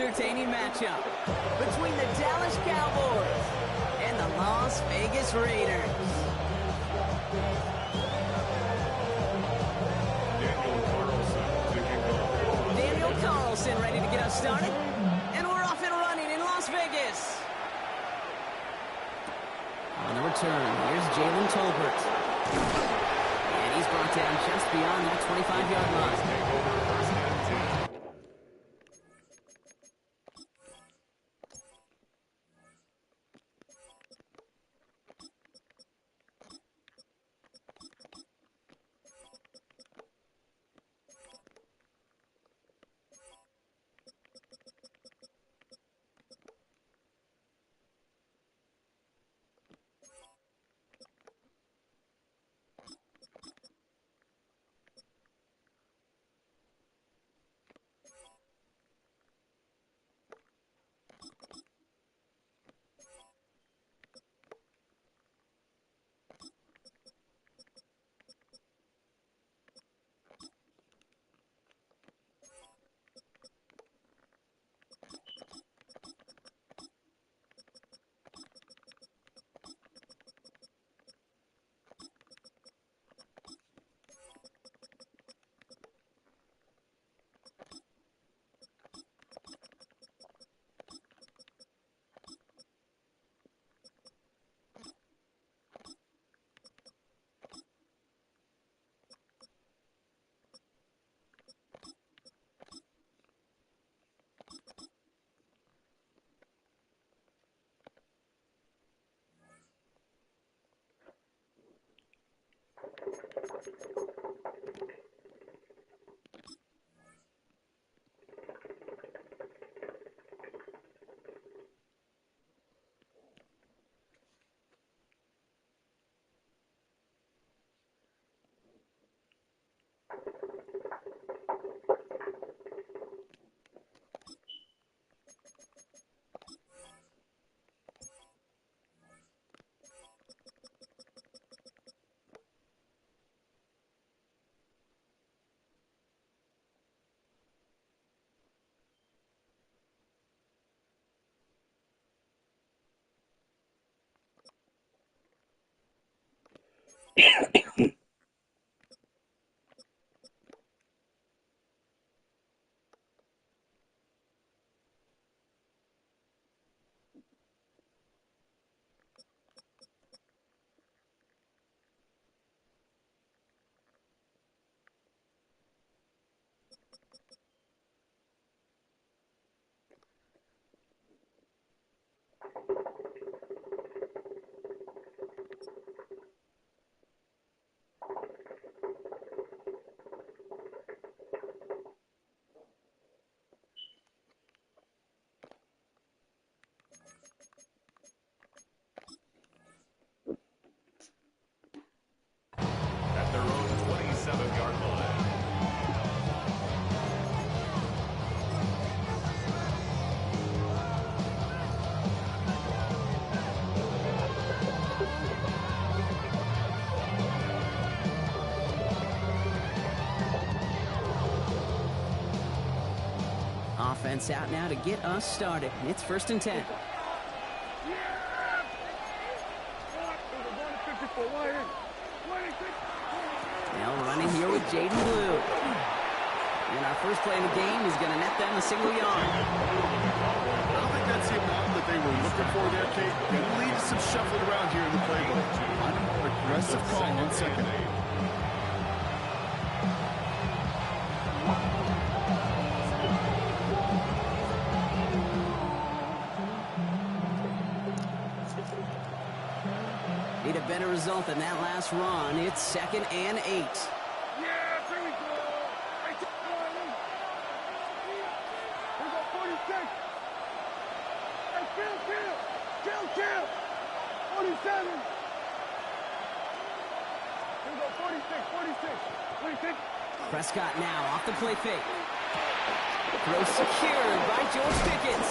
entertaining matchup between the Dallas Cowboys and the Las Vegas Raiders. Daniel Carlson ready to get us started. And we're off and running in Las Vegas. On the return, here's Jalen Tolbert. And he's brought down just beyond that 25-yard line. Offense out now to get us started. It's 1st and 10. Now running here with Jaden Blue. And our first play of the game is going to net them a single yard. I don't think that's the amount that they were looking for there, Kate. It'll lead to some shuffling around here in the playbook. On a more aggressive call on 2nd. Need a better result than that last run. It's 2nd and 8. Yeah, there we go. Here go 46. Hey, kill. 47. Here we go 46. Prescott now off the play fake. Throw secured by George Pickens.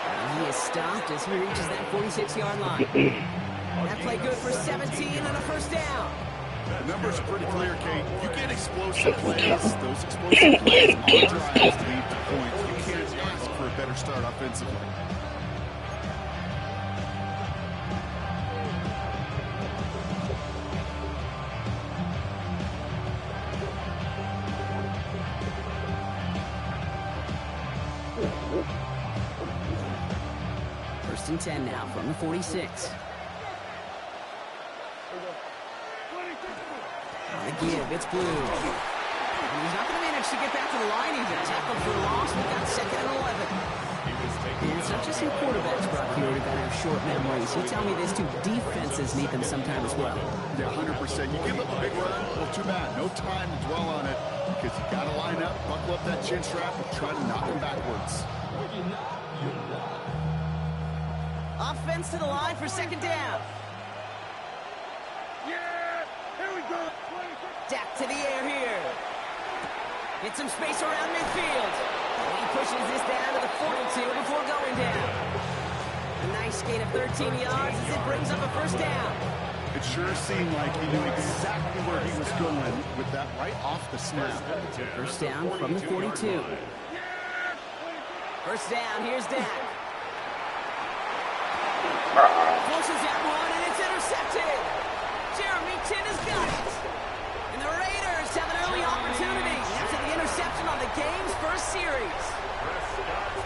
And he is stopped as he reaches that 46-yard line. That play good for 17 and a first down. The numbers are pretty clear, Kate. You get explosive plays. Those explosive plays on drives lead to point, you can't ask for a better start offensively. First and 10 now from the 46. The give, it's Blue. And he's not going to manage to get back to the line even. Tackled for a loss. We've got second and 11. And it's not just some quarterbacks, Brock, here that have short memories. You tell me these two defenses need them sometime as well. Yeah, 100%. You give up a big run, well, too bad. No time to dwell on it because you got to line up, buckle up that chin strap, and try to knock them backwards. Offense to the line for second down. Yeah! Here we go! Dak to the air here. Get some space around midfield. He pushes this down to the 42 before going down. A nice gain of 13 yards as it brings up a first down. It sure seemed like he knew exactly where he was going with that right off the snap. First down from the 42. First down, here's Dak. Forces that one, and it's intercepted. Jeremy Chin has got it. And the Raiders have an early opportunity after the interception on the game's first series.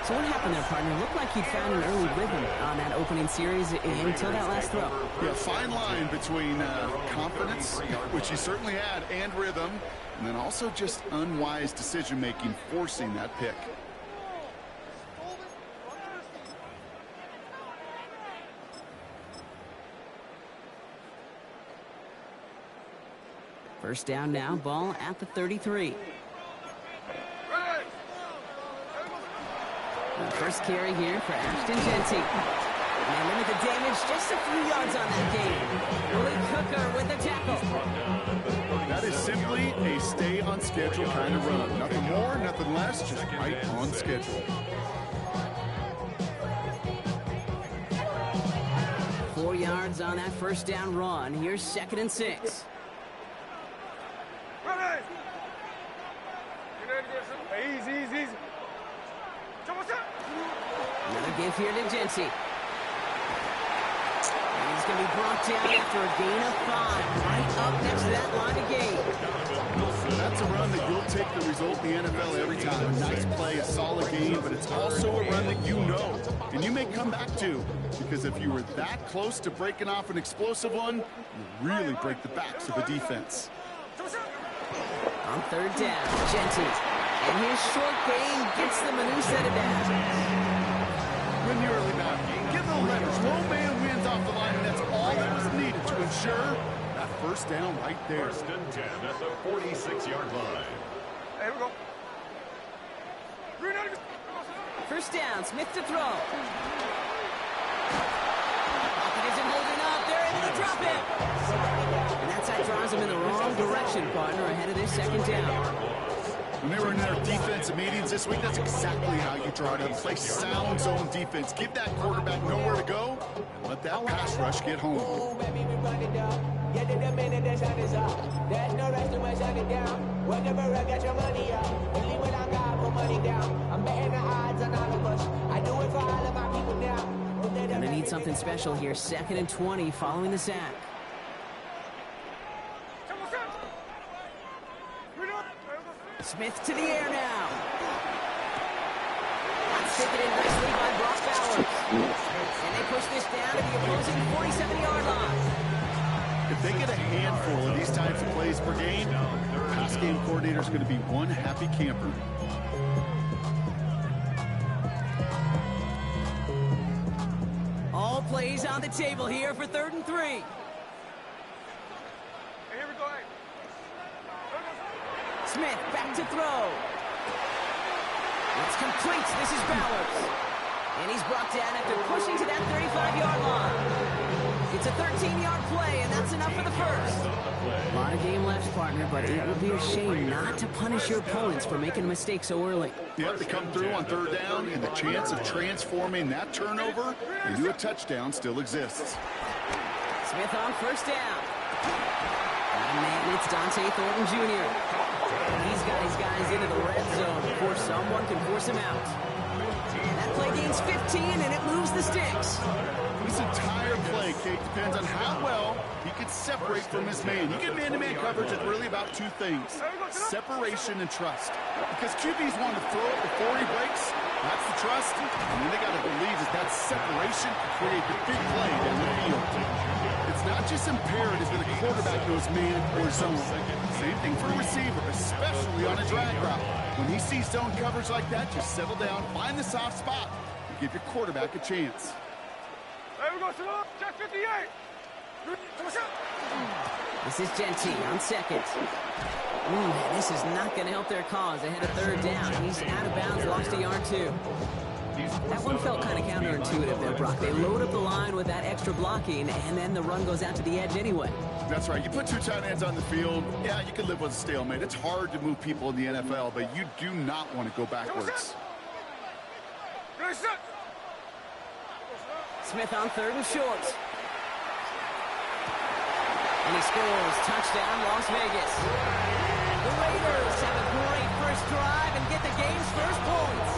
So what happened there, partner? Looked like he'd found an early rhythm on that opening series until that last throw. Yeah, fine line between confidence, which he certainly had, and rhythm, and then also just unwise decision-making, forcing that pick. First down now, ball at the 33. The first carry here for Ashton Jeanty. And limited damage, just a few yards on that game. Willie Cooker with the tackle. That is simply a stay-on-schedule kind of run. Nothing more, nothing less, just right on schedule. 4 yards on that first down run. Here's second and 6. Easy, easy, easy. Another give here to Jeanty. And he's going to be brought down after a gain of 5. Right up next to that line of gain. That's a run that you'll take the result in the NFL every time. A nice play, a solid game, but it's also a run that you know, and you may come back to, because if you were that close to breaking off an explosive one, you really break the backs of the defense. On third down, Jeanty. And his short gain gets them a new set of downs. Win the early down game. Give the letters. No man wins off the line, and that's all that was needed to ensure that first down right there. First and 10 at the 46-yard line. Here we go. First down, Smith to throw. Pocket isn't holding up. They're able to drop him. And that side draws him in the wrong direction, partner, ahead of this second down. When they were in their defensive meetings this week, that's exactly how you draw it up. Play sound zone defense. Give that quarterback nowhere to go, and let that pass rush get home. Get to the minute the sun is up. There's no rest to my shut it down. Whenever I get your money up. Only when I got put money down. I'm betting the odds on all of us. I do it for all of my people now. Gonna need something special here. Second and 20 following the sack. Smith to the air now. That's taken in nicely by Brock Bowers. And they push this down to the opposing 47-yard line. If they get a handful of these types of plays per game, the pass game coordinator is going to be one happy camper. All plays on the table here for third and 3. Here we go. Smith back to throw. It's complete. This is Bowers. And he's brought down after pushing to that 35-yard line. It's a 13-yard play, and that's enough for the first. A lot of game left, partner, but it would be a shame not to punish your opponents for making a mistake so early. You have to come through on third down, and the chance of transforming that turnover into a touchdown still exists. Smith on first down. And man, it's Dante Thornton Jr. He's got his guys into the red zone before someone can force him out. That play gains 15, and it moves the sticks. This entire play, Kate, depends on how well he can separate from his man. You get man-to-man coverage, it's really about two things: separation and trust. Because QBs want to throw it before he breaks. That's the trust. And then they got to believe that separation can create the big play down the field. It's not just imperative that a quarterback knows man or zone. Same thing for a receiver, especially on a drag route. When he sees zone coverage like that, just settle down, find the soft spot, and give your quarterback a chance. There we go, Salon. Check 58. This is Genty on second. This is not going to help their cause. Ahead of third down. He's out of bounds, lost a yard too. That one felt kind of counterintuitive there, Brock. They load up the line with that extra blocking, and then the run goes out to the edge anyway. That's right. You put two tight ends on the field, yeah, you can live with a stalemate. It's hard to move people in the NFL, but you do not want to go backwards. Smith on third and short. And he scores. Touchdown, Las Vegas. The Raiders have a great first drive and get the game's first points.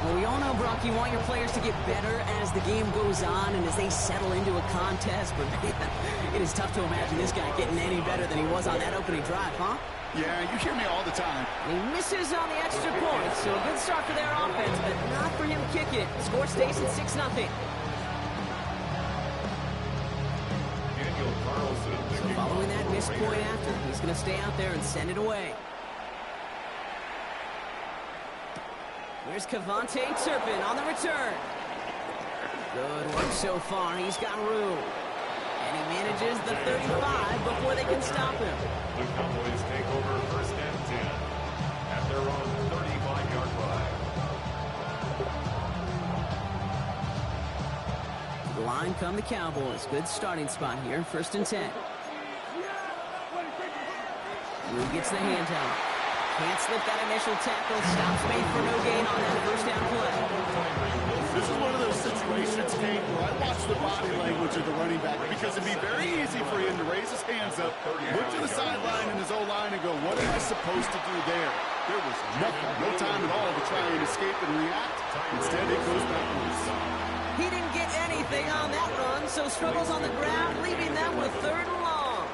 Well, we all know, Brock, you want your players to get better as the game goes on and as they settle into a contest. But man, it is tough to imagine this guy getting any better than he was on that opening drive, huh? Yeah, you hear me all the time. He misses on the extra point, so a good start for their offense, but not for him to kick it. Score stays at 6-0. Following that missed point after, he's going to stay out there and send it away. Here's Kevontae Turpin on the return. Good work so far. He's got room. And he manages the 35 before they can stop him. The Cowboys take over first and 10 at their own 35-yard line. To the line come the Cowboys. Good starting spot here, first and 10. Lou gets the handout. Can't slip that initial tackle. Stops made for no gain on that first down play. This is one of those situations, Kate, where I watch the body language of the running back because it'd be very easy for him to raise his hands up, look to the sideline and his O-line and go, what am I supposed to do there? There was nothing, no time at all to try and escape and react. Instead, it goes backwards. He didn't get anything on that run, so struggles on the ground, leaving them with third and long.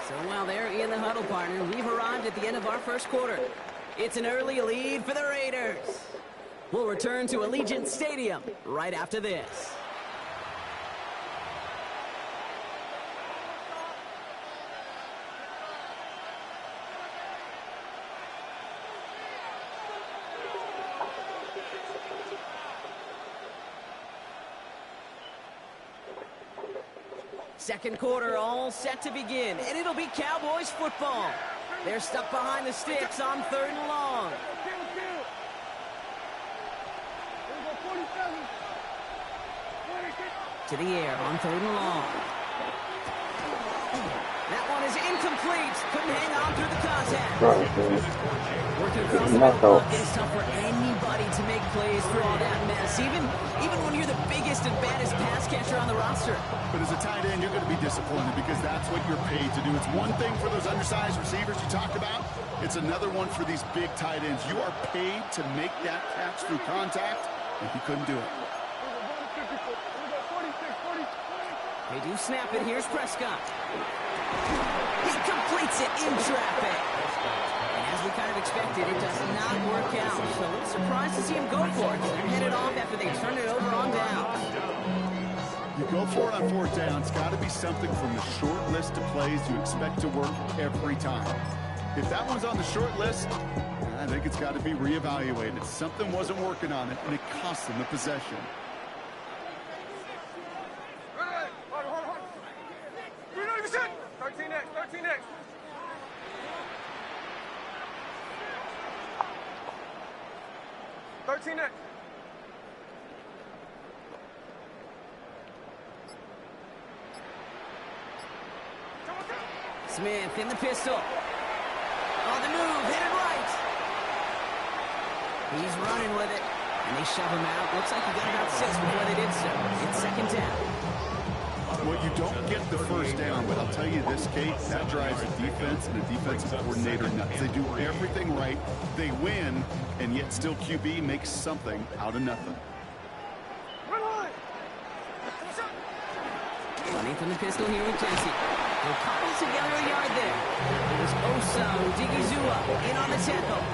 So while they're in the huddle, partner, we've arrived at the end of our first quarter. It's an early lead for the Raiders. We'll return to Allegiant Stadium right after this. Second quarter all set to begin, and it'll be Cowboys football. They're stuck behind the sticks on third and long. To the air on third and long. That one is incomplete. Couldn't hang on through the contact. Working across the middle, it's tough for anybody to make plays through all that mess, even when you're the biggest and baddest pass catcher on the roster. But as a tight end, you're going to be disappointed because that's what you're paid to do. It's one thing for those undersized receivers you talked about. It's another one for these big tight ends. You are paid to make that catch through contact, and he couldn't do it. They do snap it. Here's Prescott. He completes it in traffic. And as we kind of expected, it does not work out. So a little surprised to see him go for it. They're headed off after they turn it over on down. You go for it on fourth down. It's got to be something from the short list of plays you expect to work every time. If that one's on the short list, I think it's got to be reevaluated. Something wasn't working on it, and it cost them the possession. 13 next, 13 next. Smith in the pistol. On the move, hit it right. He's running with it, and they shove him out. Looks like he got about 6 before they did so. It's second down. Well, you don't get the first down, but I'll tell you this, Kate, that drives a defense and a defensive coordinator nuts. They do everything right, they win, and yet still QB makes something out of nothing. Running from the pistol here with Jesse. They'll cobble together a yard there. There's Osa Digizua in on the tackle.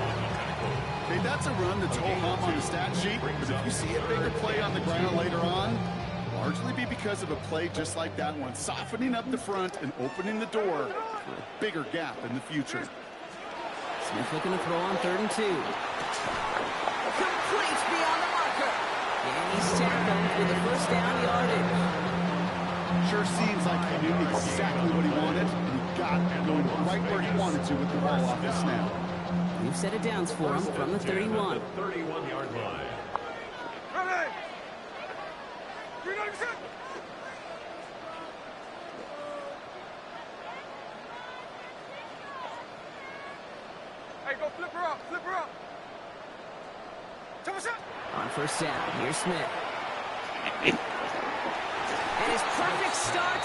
Okay, that's a run that's ho-hum on the stat sheet, but if you see a bigger play on the ground later on, largely be because of a play just like that one, softening up the front and opening the door for a bigger gap in the future. Smith looking to throw on 3rd and 2. Complete beyond the marker. And he's tackled with the first down yardage. Sure seems like he knew exactly what he wanted, and he got going right where he wanted to with the ball off the snap. We've set it downs for him from the 31. 31-yard line. Ready! 396! Hey, go flip her up, flip her up. On first down, here's Smith. And his perfect start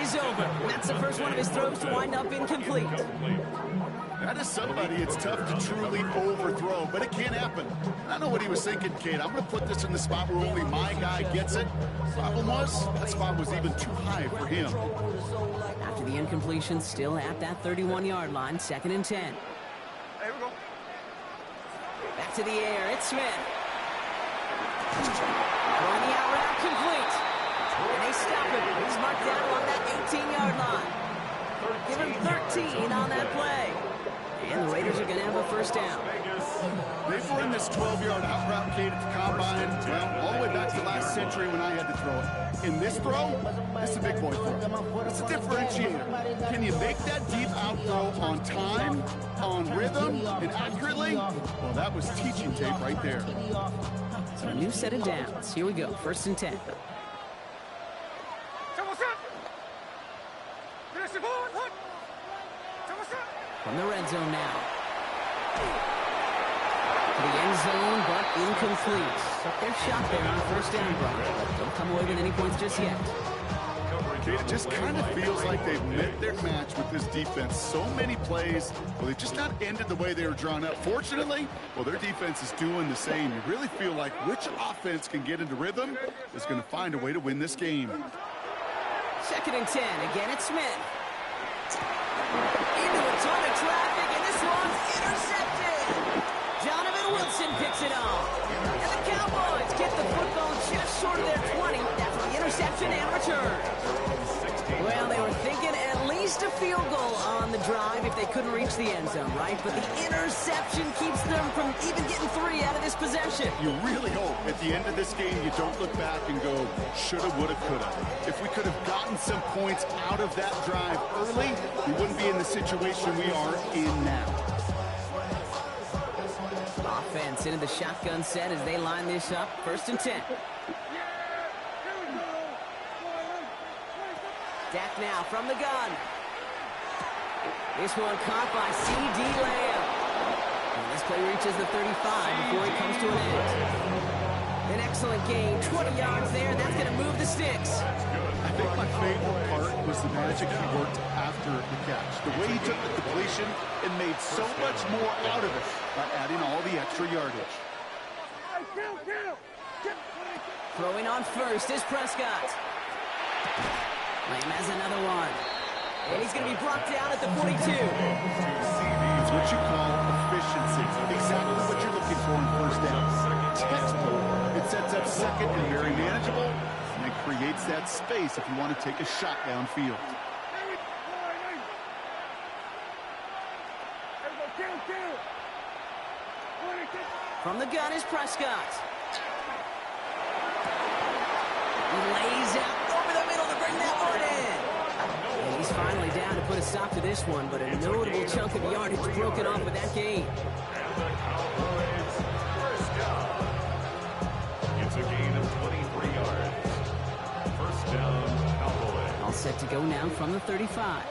is over. That's the first one of his throws to wind up incomplete. That is somebody it's tough to truly overthrow, but it can happen. I know what he was thinking, Kate. I'm going to put this in the spot where only my guy gets it. Problem was, that spot was even too high for him. After the incompletion, still at that 31-yard line, 2nd and 10. Here we go. Back to the air, it's Smith. Throwing the out route complete. And they stop him. He's marked down along that 18-yard line. Give him 13 on that play. And the Raiders are going to have a first down. They've run this 12-yard out route, Kate, at the combine, well, all the way back to last century when I had to throw it. In this throw, it's a big boy throw. It's a differentiator. Can you make that deep out throw on time, on rhythm, and accurately? Well, that was teaching tape right there. So a new set of downs. Here we go, 1st and 10. From the red zone now. To the end zone, but incomplete. Took their shot there on first down, Brock, but don't come away with any points just yet. It just kind of feels like they've met their match with this defense. So many plays, well, they just not ended the way they were drawn up. Fortunately, well, their defense is doing the same. You really feel like which offense can get into rhythm is going to find a way to win this game. 2nd and 10. Again, it's Smith. Into a ton of traffic, and this one's intercepted. Donovan Wilson picks it off. And the Cowboys get the football just short of their 20 after the interception and return. Well, they were thinking at least a field goal on the drive if they couldn't reach the end zone, right? But the interception keeps them from even getting 3 out of this possession. You really hope at the end of this game you don't look back and go, shoulda, woulda, coulda. If we could have gotten some points out of that drive early, we wouldn't be in the situation we are in now. Offense into the shotgun set as they line this up. 1st and 10. Dak now from the gun. This one caught by C.D. Lamb. And this play reaches the 35 before it comes to an end. An excellent game, 20 yards there, and that's going to move the sticks. I think my favorite part was the magic he worked after the catch. The way he took the completion and made so much more out of it by adding all the extra yardage. Throwing on first is Prescott. Lamb has another one. And he's going to be brought down at the 42. It's what you call efficiency. Exactly what you're looking for in first down. Textbook. It sets up 2nd and very manageable, and it creates that space if you want to take a shot downfield. From the gun is Prescott. He lays out over the middle to bring that one in. And he's finally down to put a stop to this one, but a notable chunk of yardage broken off with that gain. It's a gain of 23 yards. First down, Cowboys. All set to go now from the 35.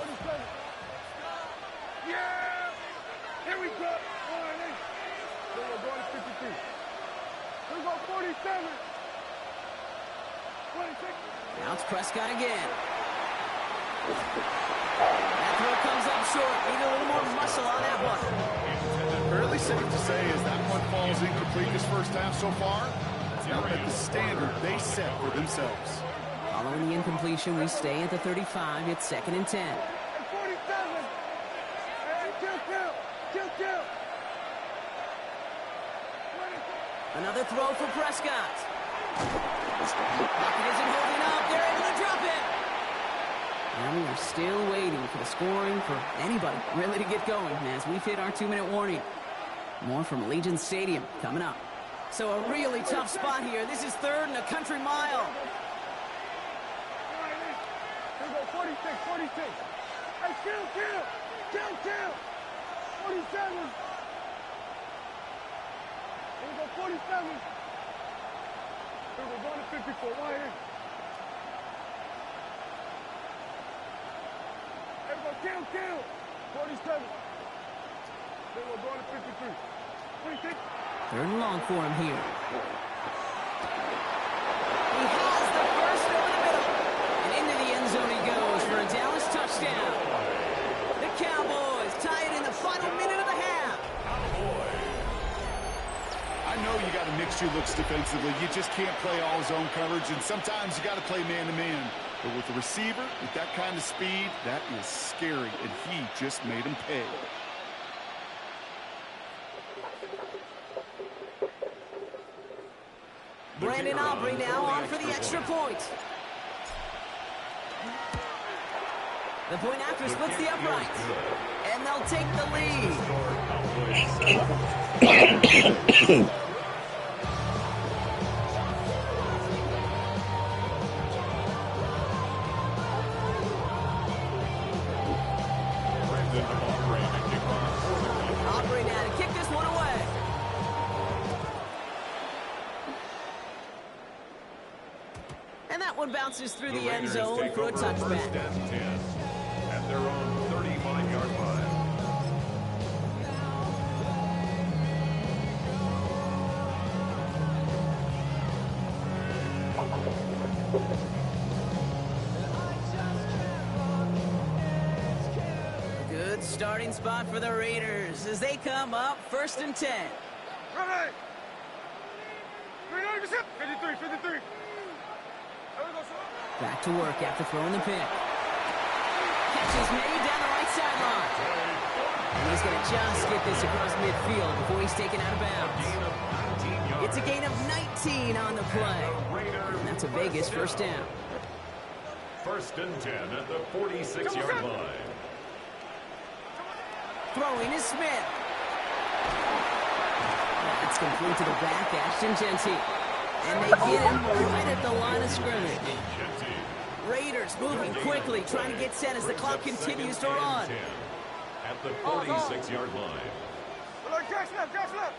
Yeah! Here we go! We're going 52. We're going 47. 26. Now it's Prescott again. That throw comes up short. Need a little more muscle on that one. Fairly safe to say as that one falls incomplete this first half so far. Now at the standard they set for themselves. Following the incompletion, we stay at the 35. It's 2nd and 10. Hey, 47. Hey, kill. Another throw for Prescott. Pocket isn't holding up. They're able to drop it. And we are still waiting for the scoring for anybody really to get going as we've hit our 2-minute warning. More from Allegiant Stadium coming up. So a really tough spot here. This is 3rd and a country mile. Here we go, 46. Hey, kill. 47. Here we go, 47. Here we go, going to 54. Right here. Here we go, kill. 47. Here we go, going to 53. 26. 3rd and long for him here. He has the first over the middle. And into the end zone he goes for a Dallas touchdown. The Cowboys tie it in the final minute of the half. I know you got to mix your looks defensively. You just can't play all zone coverage, and sometimes you got to play man-to-man. But with the receiver, with that kind of speed, that is scary, and he just made him pay. Brandon Aubrey now on for the extra point. The point after splits the uprights. And they'll take the lead. Aubrey now to kick this one away. And that one bounces through the end zone for a touchback. At their own 35-yard line. Good starting spot for the Raiders as they come up 1st and 10. Ready. 53. Back to work after throwing the pick. Catch is made down the right sideline. And he's going to just get this across midfield before he's taken out of bounds. It's a gain of 19 on the play. And that's a Vegas first down. 1st and 10 at the 46-yard line. Throwing is Smith. That's complete to the back, Ashton Genty. And they get him right at the line of scrimmage. Raiders moving quickly, trying to get set as the clock continues to run. At the 46-yard line. Catch left.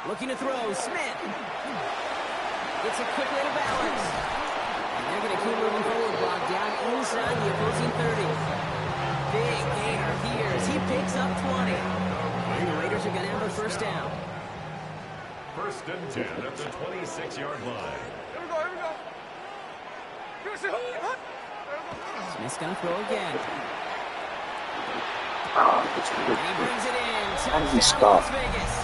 Looking to throw, Smith. Gets it quickly to balance. And they're going to keep moving forward, Brock, down inside the opposing 30. Big gainer here as he picks up 20. And the Raiders are going to have a first down. 1st and 10 at the 26-yard line. Here we go. Smith's going to throw again. Oh, And he brings it in. How does he Touchdown, stop? Las Vegas.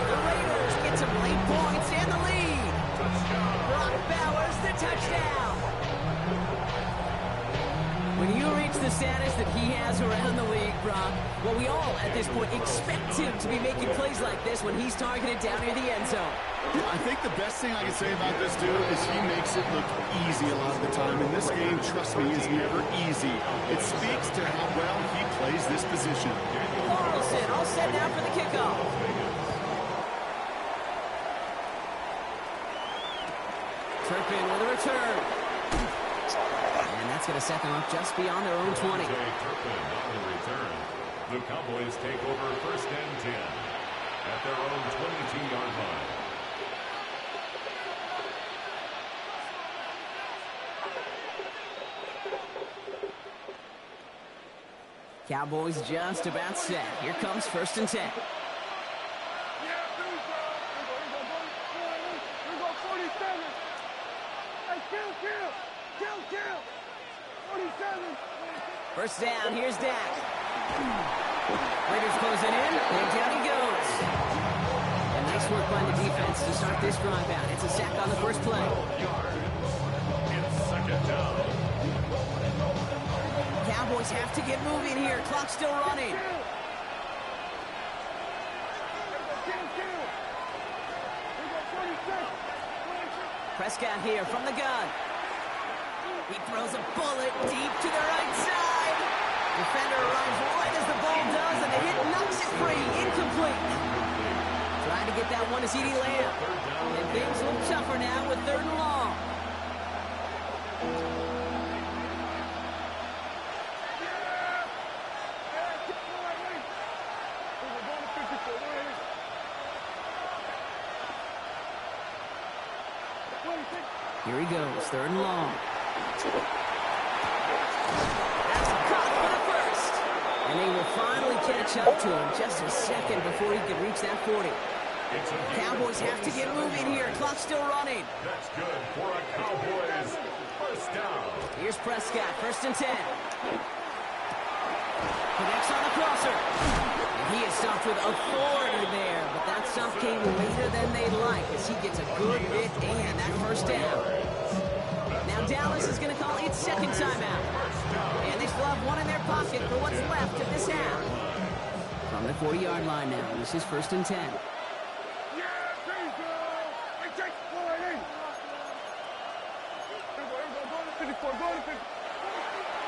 The Raiders get some late points and the lead. Brock Bowers, the touchdown. When you reach the status that he has around the league, Brock, well, we all at this point expect him to be making plays like this when he's targeted down near the end zone. I think the best thing I can say about this dude is he makes it look easy a lot of the time. And this game, trust me, is never easy. It speaks to how well he plays this position. Carlson all set now for the kickoff. Turpin with a return. And that's going to set them up just beyond their own 20. Turpin on the return. The Cowboys take over 1st and 10 at their own 22-yard line. Cowboys just about set. Here comes 1st and 10. Here we go, 47. Hey, kill. First down, here's Dak. Raiders closing in, and down he goes. And nice work by the defense to start this drive out. It's a sack on the first play. It's second down. Cowboys have to get moving here. Clock's still running. Prescott here from the gun. He throws a bullet deep to the right side. Defender runs right as the ball does, and the hit knocks it free. Incomplete. Trying to get that one to CeeDee Lamb. And things look tougher now with 3rd and long. Here he goes, 3rd and long. That's caught for the first. And they will finally catch up to him just a second before he can reach that 40. Cowboys have to get moving here. Clock's still running. That's good for a Cowboys first down. Here's Prescott, 1st and 10. Connects on the crosser. And he is stopped with authority there, but that stop came later than they'd like as he gets a good bit and that first down. Now Dallas is going to call its 2nd timeout. And they still have one in their pocket for what's left of this half. From the 40-yard line now, this is 1st and 10.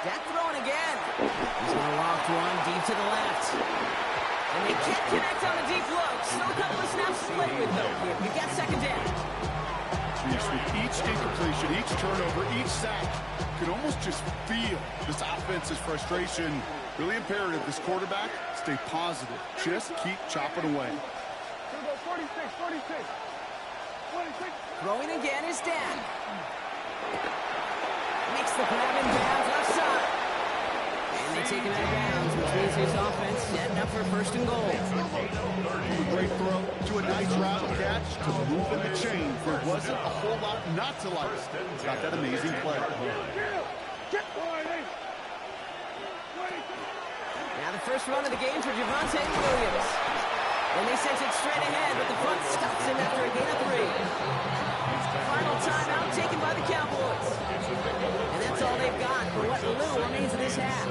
Dak throwing again. He's going to loft one deep to the left. And they can't connect on a deep look. Still a couple of snaps to play with, though. We got 2nd down. Yes, with each incompletion, each turnover, each sack, you could almost just feel this offense's frustration. Really imperative, this quarterback, stay positive. Just keep chopping away. 46, 46. Throwing again is Dak. Makes the grab in bounds left side. And they take him out of bounds, which means his offense setting up for 1st and goal. A great throw to a nice route catch to move in the chain. There wasn't a whole lot not to like. Got that amazing play. Now the first run of the game for Javonte Williams. And they sent it straight ahead, but the front stops him after a gain of 3. Final timeout taken by the Cowboys. And that's all they've got for what little remains of this half.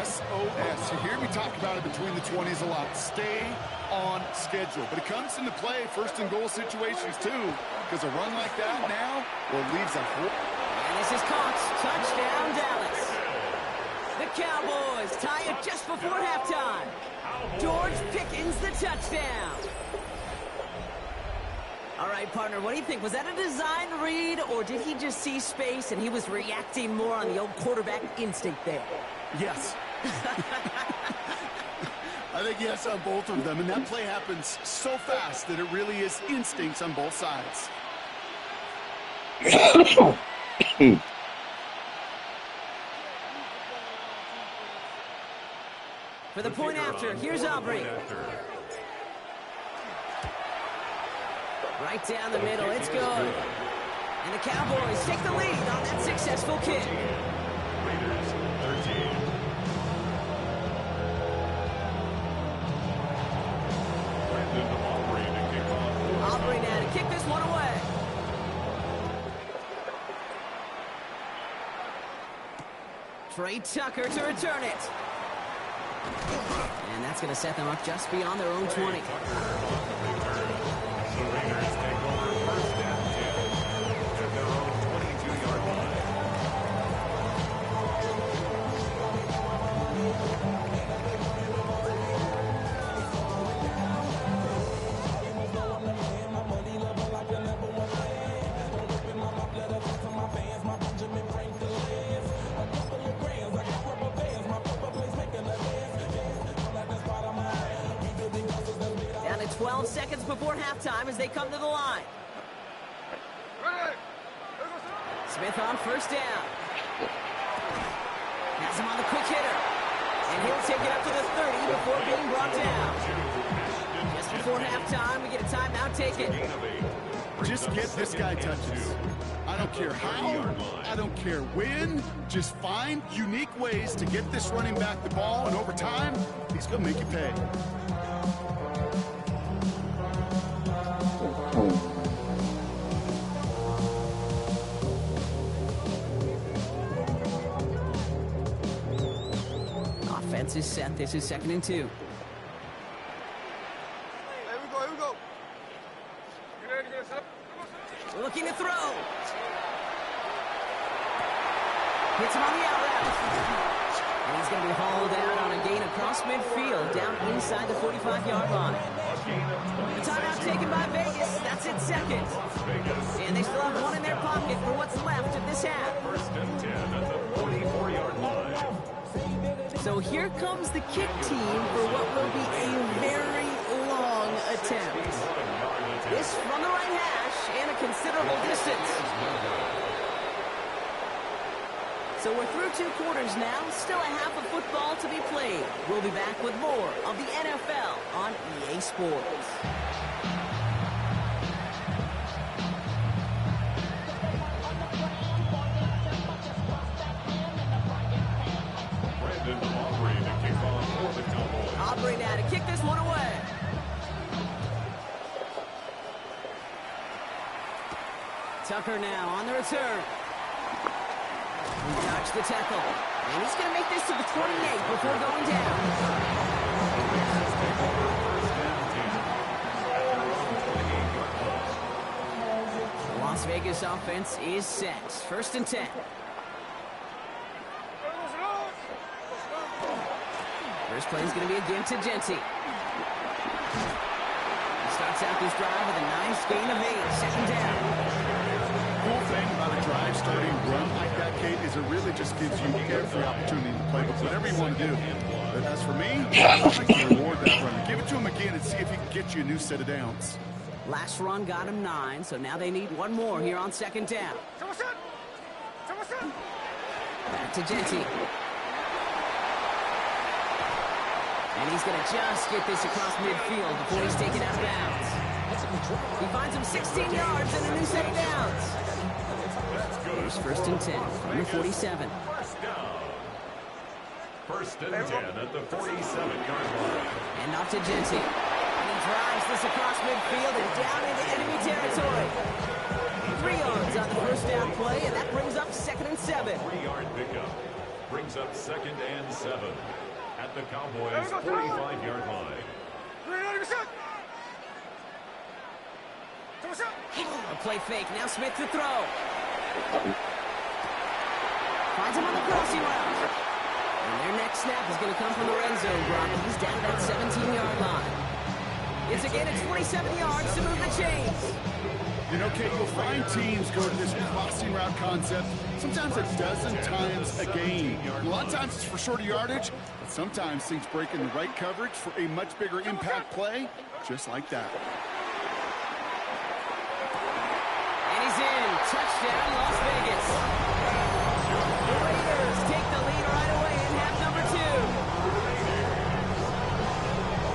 SOS. You hear me talk about it between the 20s a lot. Stay on schedule. But it comes into play 1st and goal situations too. Because a run like that now, well, leaves a hole. And this is Cox. Touchdown, Dallas. The Cowboys tie it just before halftime. George Pickens the touchdown. All right, partner, what do you think? Was that a design read, or did he just see space and he was reacting more on the old quarterback instinct there? Yes. I think yes on both of them, and that play happens so fast that it really is instincts on both sides. For the point after, here's Aubrey. Right down the middle, it's good. And the Cowboys take the lead on that successful kick. Raiders 13. Brandon Aubrey to kick off. Aubrey now to kick this one away. Trey Tucker to return it. And that's going to set them up just beyond their own 20. The Raiders take over 1st and 10 at their own 22-yard line. Down to 12 seconds before halftime as they come to the line. Smith on 1st down. Has him on the quick hitter. And he'll take it up to the 30 before being brought down. Just before halftime, we get a timeout taken. Just get this guy touches. I don't care how, I don't care when. Just find unique ways to get this running back the ball, and over time, he's going to make you pay. Offense is set. This is 2nd and 2. Here we go. Get ready. Looking to throw. Hits him on the out route. And he's going to be hauled out on a gain across midfield, down inside the 45-yard line. The timeout taken by Vegas. That's it, 2nd. And they still have one in their pocket for what's left of this half. 1st and 10 at the 44-yard line. So here comes the kick team for what will be a very long attempt. This from the right hash and a considerable distance. So we're through 2 quarters now. Still a half of football to be played. We'll be back with more of the NFL on EA Sports. Aubrey now to kick this one away. Tucker now on the return. He dodged the tackle. And he's going to make this to the 28 before going down. The Las Vegas offense is set. 1st and 10. First play is going to be again to Genty. He starts out this drive with a nice gain of 8. 2nd down. Cool thing about a drive starting run like that, Kate, is it really just gives you every opportunity to play with whatever you want to do. But as for me, I'd like to reward that run. Give it to him again and see if he can get you a new set of downs. Last run got him 9, so now they need one more here on 2nd down. Back to Genty. And he's going to just get this across midfield before he's taken out of bounds. He finds him 16 yards and a new set of downs. Here's 1st and 10 from the 47. 1st and 10 at the 47-yard line. And off to Genty. And he drives this across midfield and down into enemy territory. 3 yards on the 1st down play, and that brings up 2nd and 7. 3-yard pickup brings up 2nd and 7 at the Cowboys' 45-yard line. A play fake. Now Smith to throw. Finds him on the crossing route. And their next snap is going to come from the red zone, Brock. He's down at that 17-yard line. It's again at 27 yards to move the chains. You know, Kate, you'll find teams go to this crossing route concept sometimes a dozen times a game. A lot of times it's for shorter yardage, but sometimes things break in the right coverage for a much bigger impact play, just like that. And he's in. Touchdown, Las Vegas. The Raiders take the lead right away in half number 2.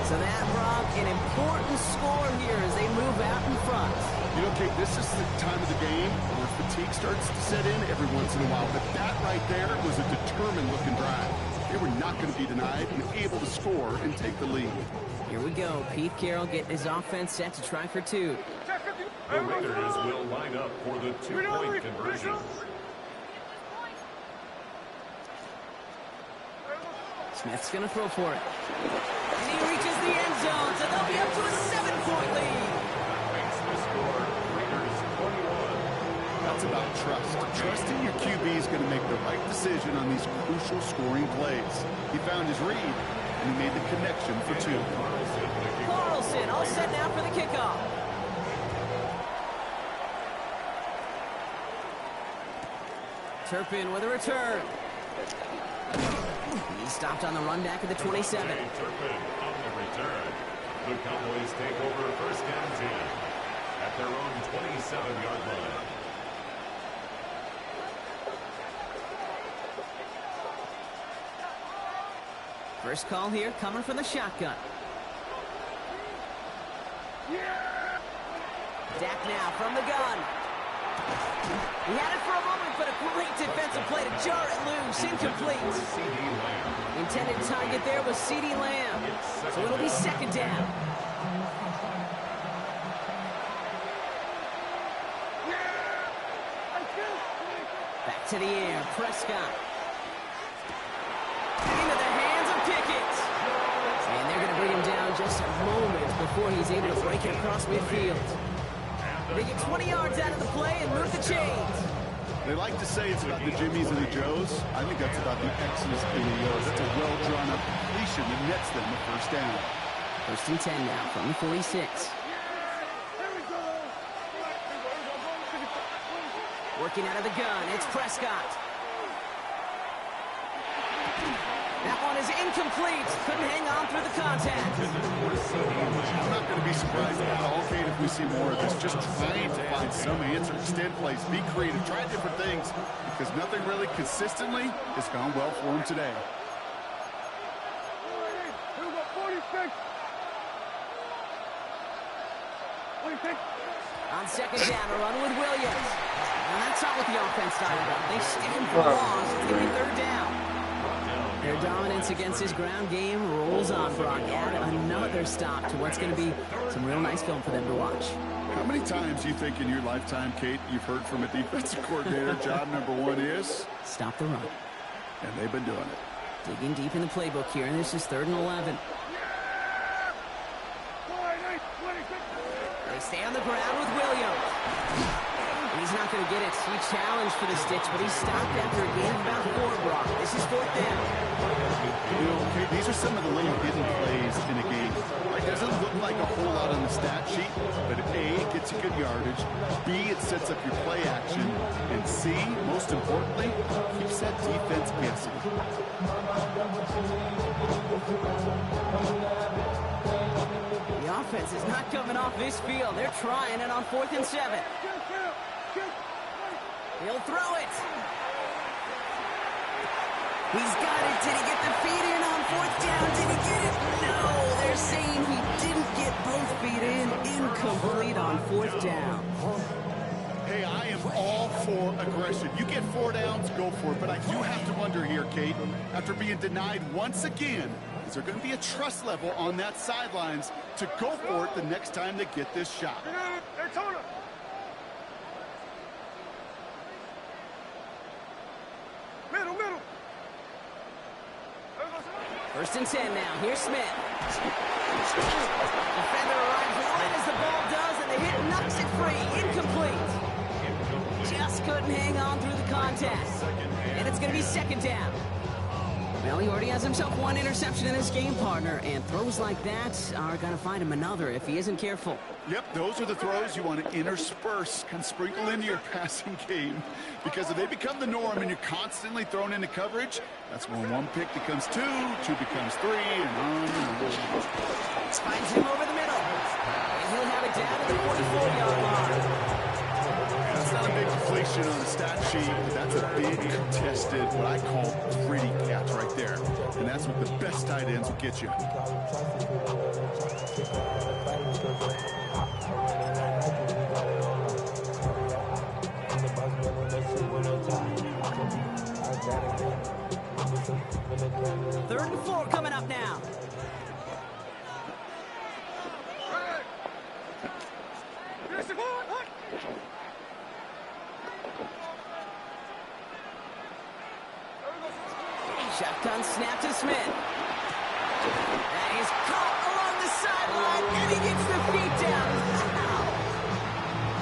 So that, Brock, an important score here as they move out in front. You know, Kate, this is the time of the game where fatigue starts to set in every once in a while, but that right there was a determined-looking drive. They were not going to be denied and able to score and take the lead. Here we go. Pete Carroll getting his offense set to try for 2. The Raiders will line up for the 2-point conversion. Smith's going to throw for it. And he reaches the end zone, so they'll be up to a 7-point lead. That's about trust. Trusting your QB is going to make the right decision on these crucial scoring plays. He found his read, and he made the connection for 2. Carlson all set now for the kickoff. Turpin with a return. He's stopped on the run back at the 27. Turpin on the return. The Cowboys take over 1st and 10 at their own 27-yard line. First call here coming from the shotgun. Dak now from the gun. He had it for a moment, but a great defensive play to jar it loose. Incomplete. Intended target there was CeeDee Lamb. So it'll be second down. Back to the air, Prescott. Into the hands of Pickett. And they're going to bring him down just a moment before he's able to break it across midfield. They get 20 yards out of the play and move the chains. They like to say it's about the Jimmies and the Joes. I think that's about the X's and the O's. That's a well-drawn-up completion that nets them the first down. First and 10 now from the 46. Working out of the gun, it's Prescott. That one is incomplete. Couldn't hang on through the contact. I'm not going to be surprised at all, Kate, if we see more of this. Just trying to find some answer, extend plays, be creative, try different things, because nothing really consistently has gone well for him today. On second down, a run with Williams. And that's not what the offense started about. They stand for the loss. It's going to be third down. Their dominance against his ground game rolls on, Brock. Add another stop to what's going to be some real nice film for them to watch. How many times do you think in your lifetime, Kate, you've heard from a defensive coordinator, job number one is? Stop the run. And they've been doing it. Digging deep in the playbook here, and this is 3rd and 11. They stay on the ground with Williams. He's not going to get it. He challenged for the sticks, but he stopped after a gain of about 4, Brock. This is 4th down. You know, okay, these are some of the little hidden plays in a game. It doesn't look like a whole lot on the stat sheet, but A, it gets you good yardage, B, it sets up your play action, and C, most importantly, keeps that defense guessing. The offense is not coming off this field. They're trying it on 4th and 7. He'll throw it. He's got it. Did he get the feet in on 4th down? Did he get it? No. They're saying he didn't get both feet in. Incomplete on 4th down. Hey, I am all for aggression. You get 4 downs, go for it. But I do have to wonder here, Kate, after being denied once again, is there going to be a trust level on that sidelines to go for it the next time they get this shot? Middle. 1st and 10 now. Here's Smith. Defender arrives right as the ball does, and the hit knocks it free. Incomplete. Just couldn't hang on through the contact. And it's going to be 2nd down. Well, he already has himself 1 interception in his game, partner, and throws like that are going to find him another if he isn't careful. Yep, those are the throws you want to intersperse, kind of sprinkle into your passing game, because if they become the norm and you're constantly thrown into coverage, that's when 1 pick becomes 2, 2 becomes 3, and on and on. Finds him over the middle, and he'll have it down to the 44-yard line. That's not a big completion on the stat sheet, but that's a big contested, what I call pretty catch right there. And that's what the best tight ends will get you. Third and 4 coming up now. Shotgun snap to Smith. And he's caught along the sideline, and he gets the feet down. Wow.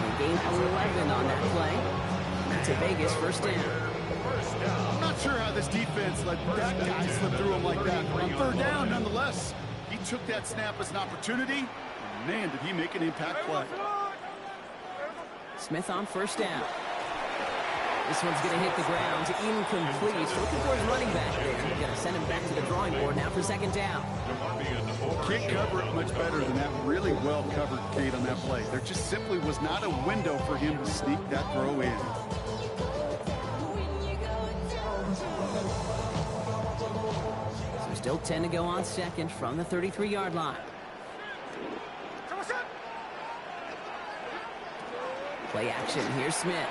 They gained 11 on that play. To Vegas, 1st down. I'm not sure how this defense let that guy slip through him like that. On 3rd down, nonetheless, he took that snap as an opportunity, and man, did he make an impact play. Smith on 1st down. This one's going to hit the ground, incomplete. Looking for his running back there. Going to send him back to the drawing board now for 2nd down. Can't cover it much better than that really well covered Kate on that play. There just simply was not a window for him to sneak that throw in. So still 10 to go on 2nd from the 33-yard line. Play action. Here's Smith.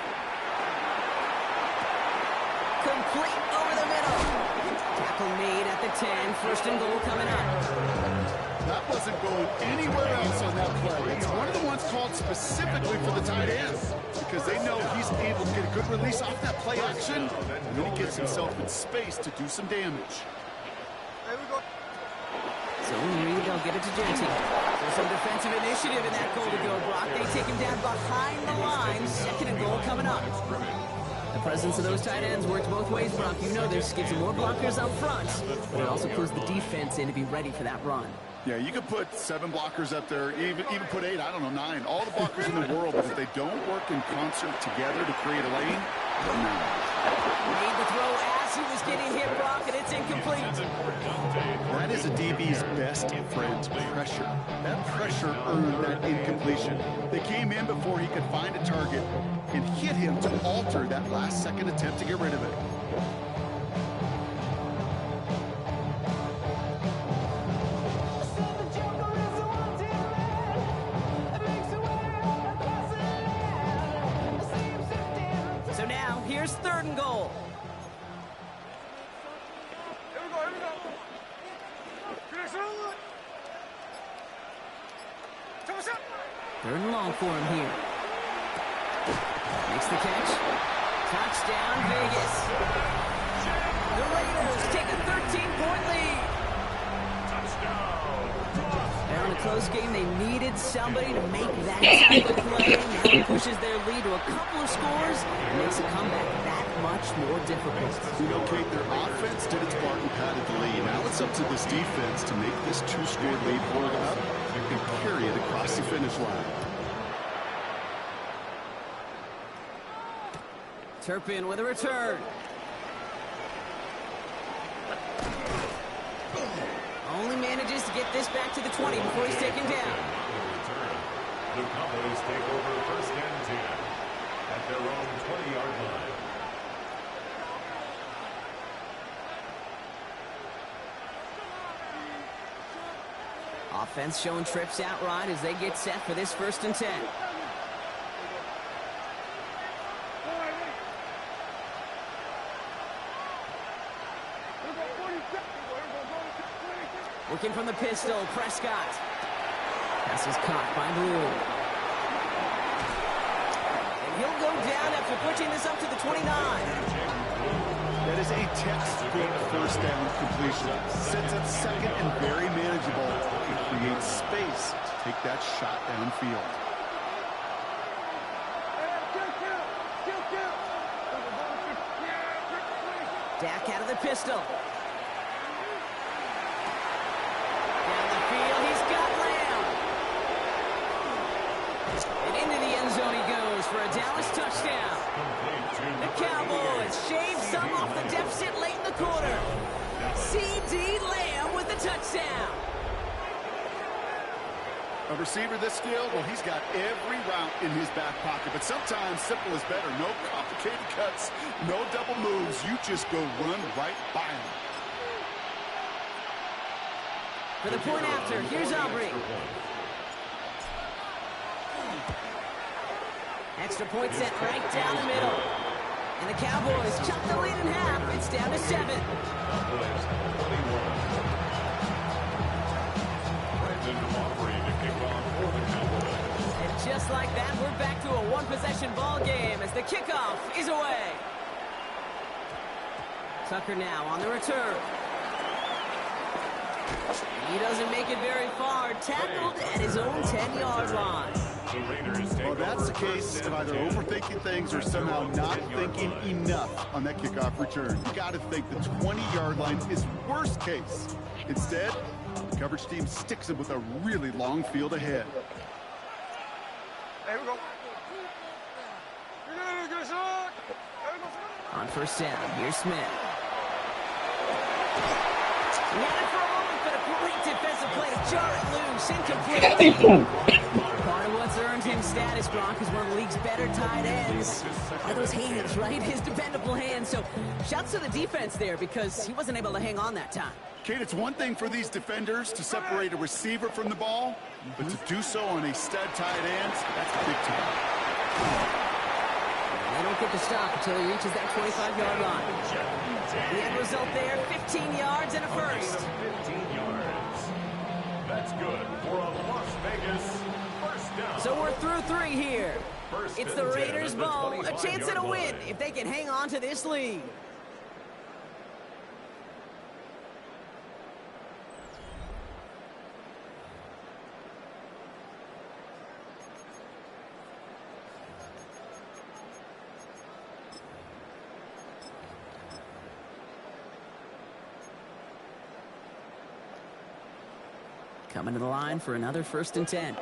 Complete over the middle. Tackle made at the 10. First and goal coming up. That wasn't going anywhere else on that play. It's one of the ones called specifically for the tight end because they know he's able to get a good release off that play action, and then he gets himself in space to do some damage. There we go. Zone read, they'll get it to Genty. There's some defensive initiative in that goal to go, Brock. They take him down behind the line. Second and goal coming up. The presence of those tight ends works both ways, Brock. You know this. Gives them more blockers up front, but it also pulls the defense in to be ready for that run. Yeah, you could put 7 blockers up there, even put 8, I don't know, 9. All the blockers in the world, but if they don't work in concert together to create a lane, no. Made the throw as he was getting hit, Brock, and it's incomplete. That is a DB's best friend, pressure. That pressure earned that incompletion. They came in before he could find a target and hit him to alter that last-second attempt to get rid of it. So now, here's third and goal. Here we go, here we go. Finish it. Come on, shot. Third and long for him here. Makes the catch. Touchdown, Vegas. The Raiders take a 13-point lead. Now in a close game, they needed somebody to make that type of play. Now it pushes their lead to a couple of scores and makes a comeback that much more difficult. You know, Kate, their offense did its part and padded the lead. Now it's up to this defense to make this 2-score lead hold up and carry it across the finish line. Turpin with a return. Only manages to get this back to the 20 before he's taken down. The Cowboys take over first and 10 at their own 20-yard line. Offense showing trips out right as they get set for this first and 10. Working from the pistol, Prescott. Pass is caught by Blue. And he'll go down after pushing this up to the 29. That is a textbook first down completion. Sets up second and very manageable and creates space to take that shot downfield. Dak out of the pistol. Down the field, he's got Lamb. And into the end zone he goes for a Dallas touchdown. The Cowboys shave some off the deficit late in the quarter. C.D. Lamb with the touchdown. A receiver this skilled, well, he's got every route in his back pocket, but sometimes simple is better. No complicated cuts, no double moves. You just go run right by him. For the point after, here's Aubrey. Extra point set right down the middle. And the Cowboys chop the lead in half. It's down to 7. And just like that, we're back to a one-possession ball game as the kickoff is away. Tucker now on the return. He doesn't make it very far. Tackled at his own 10-yard line. Well, that's the case of either overthinking things or somehow not thinking enough on that kickoff return. You got to think the 20-yard line is worst case. Instead, the coverage team sticks him with a really long field ahead. There we go. Good shot. On first down, here's Smith. He had it for a moment, but a great defensive play to jar it loose. Incomplete. Part of what's earned him status, Brock, is one of the league's better tight ends. Are those hands, right? His dependable hands. So shouts to the defense there because he wasn't able to hang on that time. Kate, it's one thing for these defenders to separate a receiver from the ball, but to do so on a stud tight end, that's big time. They don't get the stop until he reaches that 25-yard line. The end result there, 15 yards and a first. 15 yards. That's good for a Las Vegas first down. So we're through 3 here. First It's and the 10 Raiders' at the ball, a 25-yard chance at a win line. if they can hang on to this lead. Coming to the line for another first and 10.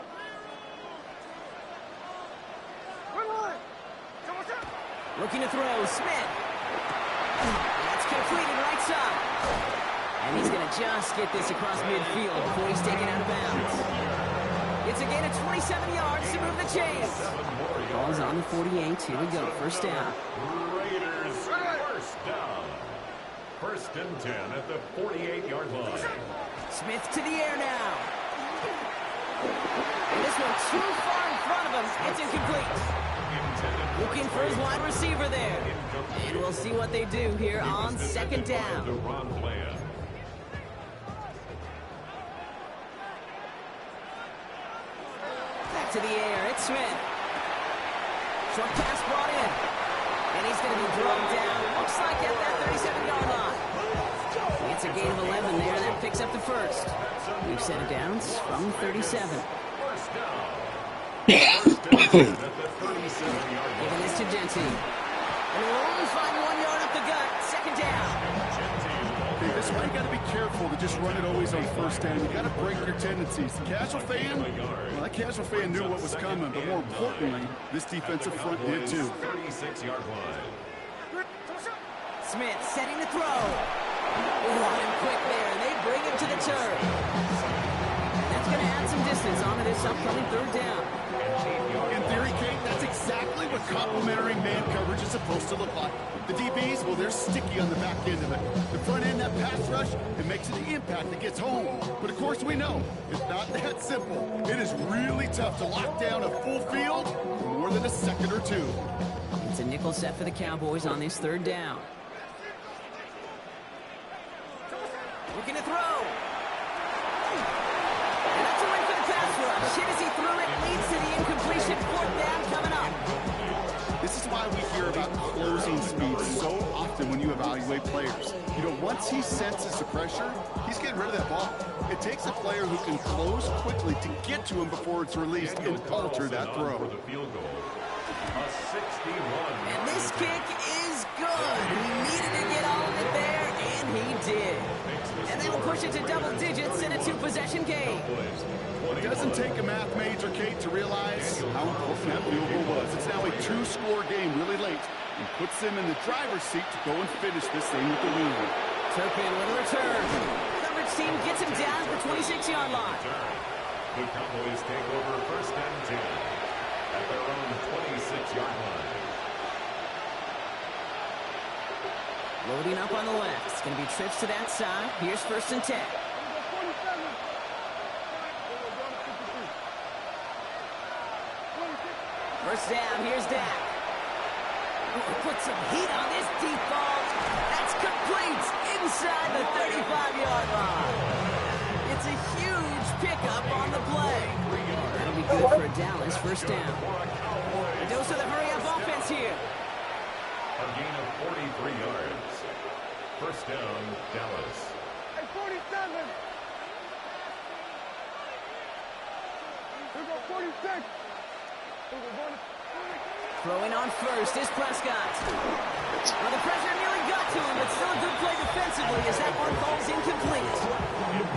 Looking to throw, Smith. That's completed right side. And he's going to just get this across midfield before he's taken out of bounds. It's a gain of 27 yards to move the chains. Ball's on the 48. Here we go. First down. Raiders first down. First and 10 at the 48-yard line. Smith to the air now. And this one too far in front of him. It's incomplete. Looking for his wide receiver there. And we'll see what they do here on second down. Back to the air. It's Smith. Short pass brought in. And he's going to be thrown down. Looks like at that 37-yard line. It's a gain of 11 there. That picks up the first. We've set it down from 37. Giving this to Genty. And we'll only find 1 yard up the gut. Second down. Okay, this is why you got to be careful to just run it always on first down. You got to break your tendencies. The casual fan, well, that casual fan knew what was coming, but more importantly, this defensive front did too. 36-yard line. Smith setting the throw. Running quick there, and they bring him to the turf. That's going to add some distance onto this upcoming third down. In theory, Kate, that's exactly what complementary man coverage is supposed to look like. The DBs, well, they're sticky on the back end of it. The front end, that pass rush, it makes it the impact that gets home. But of course we know, it's not that simple. It is really tough to lock down a full field for more than a second or two. It's a nickel set for the Cowboys on this third down. Looking to throw. And that's a win for the pass rush. Hit as he threw it, leads to the incompletion. Fourth down coming up. This is why we hear about closing speed so often when you evaluate players. You know, once he senses the pressure, he's getting rid of that ball. It takes a player who can close quickly to get to him before it's released and alter that throw. For the field goal. A 61. And this kick is good. He needed to get all of it there, and he did. And that'll push it to double digits in a 2-possession game. It doesn't take a math major, Kate, to realize how important that field goal was. It's now a 2-score game really late and puts them in the driver's seat to go and finish this thing with the win. Turpin with a return. Coverage team gets him down at the 26-yard line. The Cowboys take over first and 10 at their own 26-yard line. Loading up on the left. It's going to be trips to that side. Here's first and 10. First down, here's Dak. Put some heat on this deep ball. That's complete inside the 35-yard line. It's a huge pickup on the play. That'll be good for a Dallas first down. A dose of the hurry-up offense here. A gain of 43 yards. First down, Dallas. Hey, 47. Here go 46. Throwing on first is Prescott. Well, the pressure nearly got to him, but still a good play defensively as that one falls incomplete.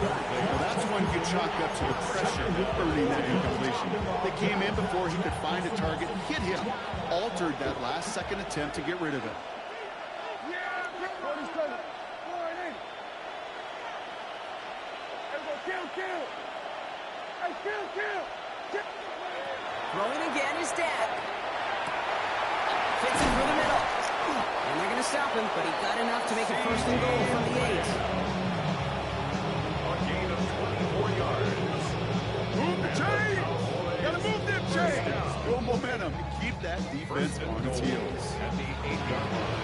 Well, that's one you chalk up to the pressure earning that incompletion. They came in before he could find a target and hit him. Altered that last-second attempt to get rid of it. Throwing again is Dak. Fits him through the middle. And they're going to stop him, but he got enough to make a first and goal from the 8. A gain of 24 yards. Move the chains! Gotta move them chains! Build momentum and keep that defense on its heels. At the 8-yard line.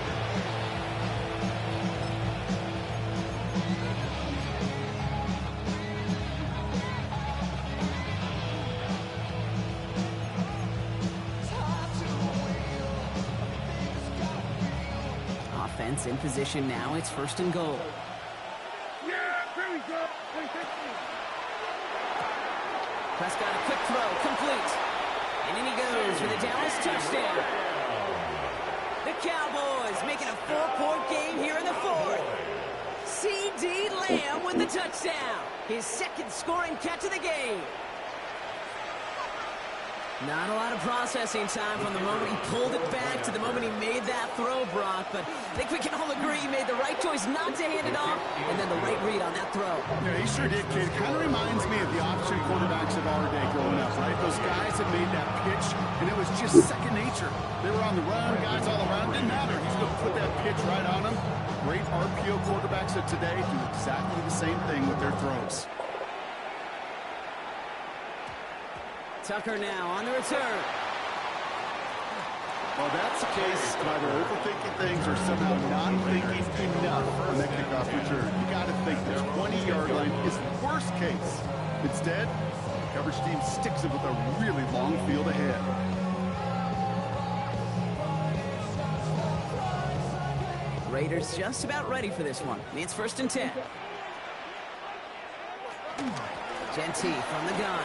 Offense in position now. It's 1st and goal. Yeah, here we go. Prescott, a quick throw, complete. And in he goes for the Dallas touchdown. The Cowboys making a 4-point game here in the 4th. C.D. Lamb with the touchdown. His 2nd scoring catch of the game. Not a lot of processing time from the moment he pulled it back to the moment he made that throw, Brock. But I think we can all agree he made the right choice not to hand it off, and then the right read on that throw. Yeah, he sure did, kid. Kind of reminds me of the option quarterbacks of our day growing up, right? Those guys that made that pitch, and it was just second nature. They were on the run, guys all around. Didn't matter. He's going to put that pitch right on them. Great RPO quarterbacks of today do exactly the same thing with their throws. Tucker now on the return. Well, that's the case of either overthinking things or somehow not thinking enough on that kickoff return. You got to think the 20-yard line is the worst case. Instead, the coverage team sticks it with a really long field ahead. Raiders just about ready for this one. It's 1st and 10. Genty from the gun.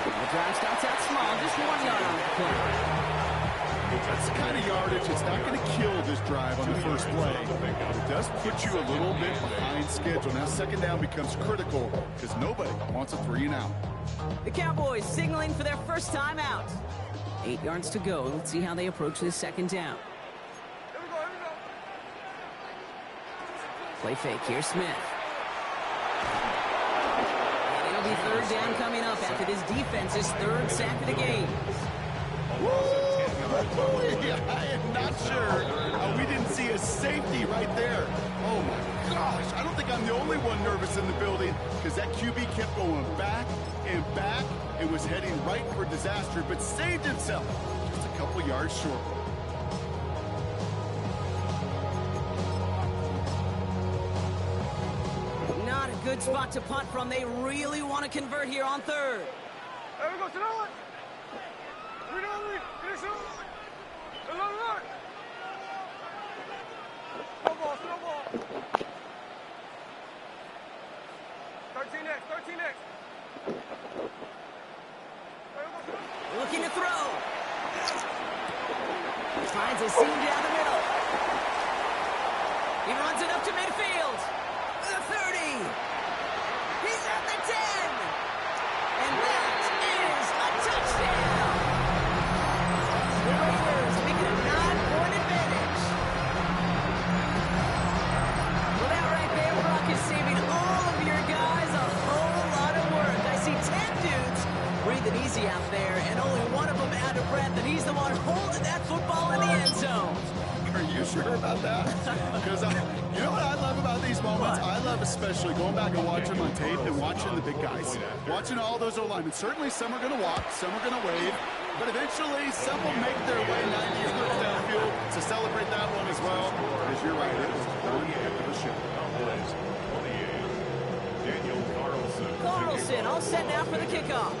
The drive starts out small, just 1 yard on the play. That's the kind of yardage that's not going to kill this drive on the first play. But it does put you a little bit behind schedule. Now 2nd down becomes critical because nobody wants a 3 and out. The Cowboys signaling for their first time out. 8 yards to go. Let's see how they approach this 2nd down. Play fake here, Smith. And it'll be 3rd down coming up after this defense's 3rd sack of the game. I am not sure we didn't see a safety right there. Oh my gosh, I don't think I'm the only one nervous in the building because that QB kept going back and back and was heading right for disaster, but saved himself just a couple yards short. Not a good spot to punt from. They really want to convert here on 3rd. There we go, to the line. Finish it. Line. Snowball. 13 next. Looking to throw. Finds a seam down the middle. He runs it up to midfield. The 30. He's at the 10. And that is a touchdown. The Raiders making a 9-point advantage. Well, that right there, Brock, is saving all of your guys a whole lot of work. I see 10 dudes breathing easy out there, and only one of them out of breath, and he's the one holding that football in the end zone. Are you sure about that? Because you know what I love about these moments? I love especially going back and watching on tape and watching the big guys. Watching all those O-linemen. Certainly some are going to walk, some are going to wave, but eventually some will make their way 90 yards downfield to celebrate that one as well. Because you're right, it was one heck of a show. Daniel Carlson. Carlson all set now for the kickoff.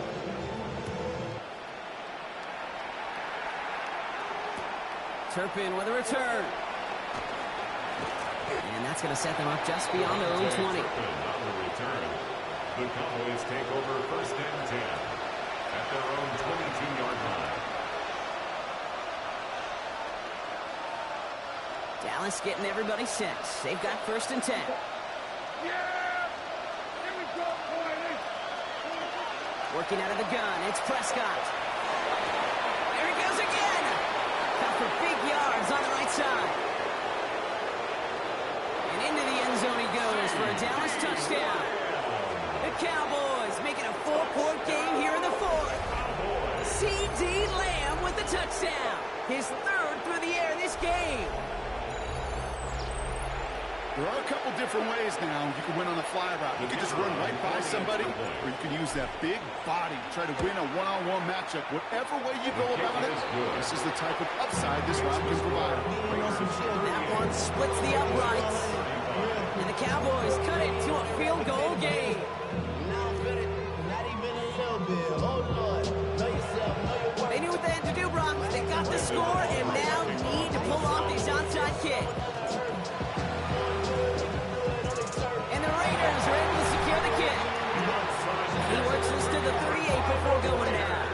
Turpin with a return. And that's going to set them up just beyond their own 20. On the return, the Cowboys take over 1st and 10 at their own 22-yard line. Dallas getting everybody set. They've got 1st and 10. Yeah! Here we go, boy. Working out of the gun, it's Prescott. There he goes again. Got for big yards on the right side. And into the end zone he goes for a Dallas touchdown. The Cowboys making a 4-point game here in the 4th. C.D. Lamb with the touchdown. His 3rd through the air this game. There are a couple different ways now. You can win on the fly route. You can just run right by somebody, or you can use that big body, try to win a one-on-one matchup. Whatever way you go about it, this is the type of upside this route can provide. That one splits the uprights. And the Cowboys cut it to a field goal game. They knew what they had to do, Brock. They got the score and now need to pull off this onside kick. And the Raiders are able to secure the kick. He works this to the 38 before going down.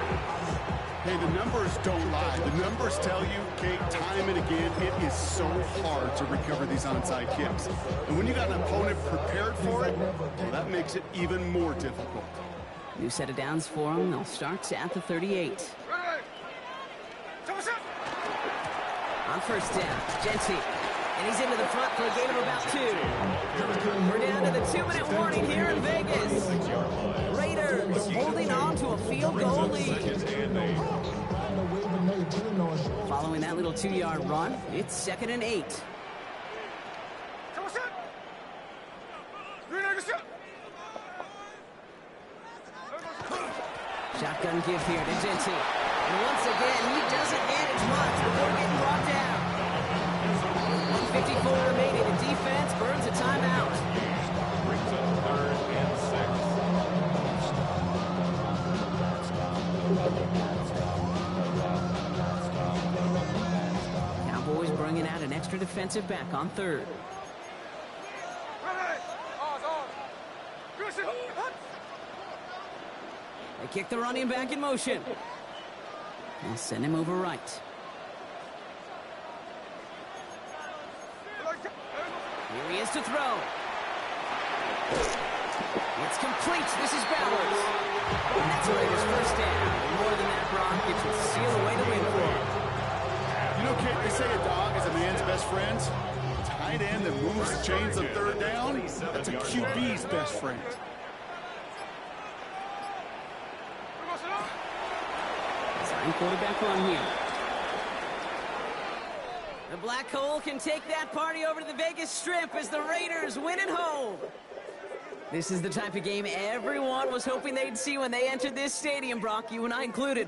Hey, the numbers don't lie. The numbers tell you, Kate, time and again, it is so hard to recover these onside kicks. And when you got an opponent prepared for it, well, that makes it even more difficult. New set of downs for them. They'll start at the 38. On first down, Genty. And he's into the front for a gain of about 2. We're down to the 2-minute warning here in Vegas. Raiders holding on to a field goal lead. Following that little 2-yard run, it's 2nd and 8. Shotgun give here to Genty. And once again, he doesn't manage much before getting brought down. 1:54 remaining. The defense burns a timeout. Brings up 3rd and 6. Cowboys bringing out an extra defensive back on 3rd. They kick the running back in motion. They'll send him over right. Here he is to throw. It's complete. This is Bowers. And that's a Raiders first down. More than that, Brock, it will seal away the win for him. You know, Kate, they say a dog is a man's best friend. Tight end that moves the chains on 3rd down, that's a QB's best friend. Sign quarterback on here. The Black Hole can take that party over to the Vegas Strip as the Raiders win at home. This is the type of game everyone was hoping they'd see when they entered this stadium, Brock, you and I included.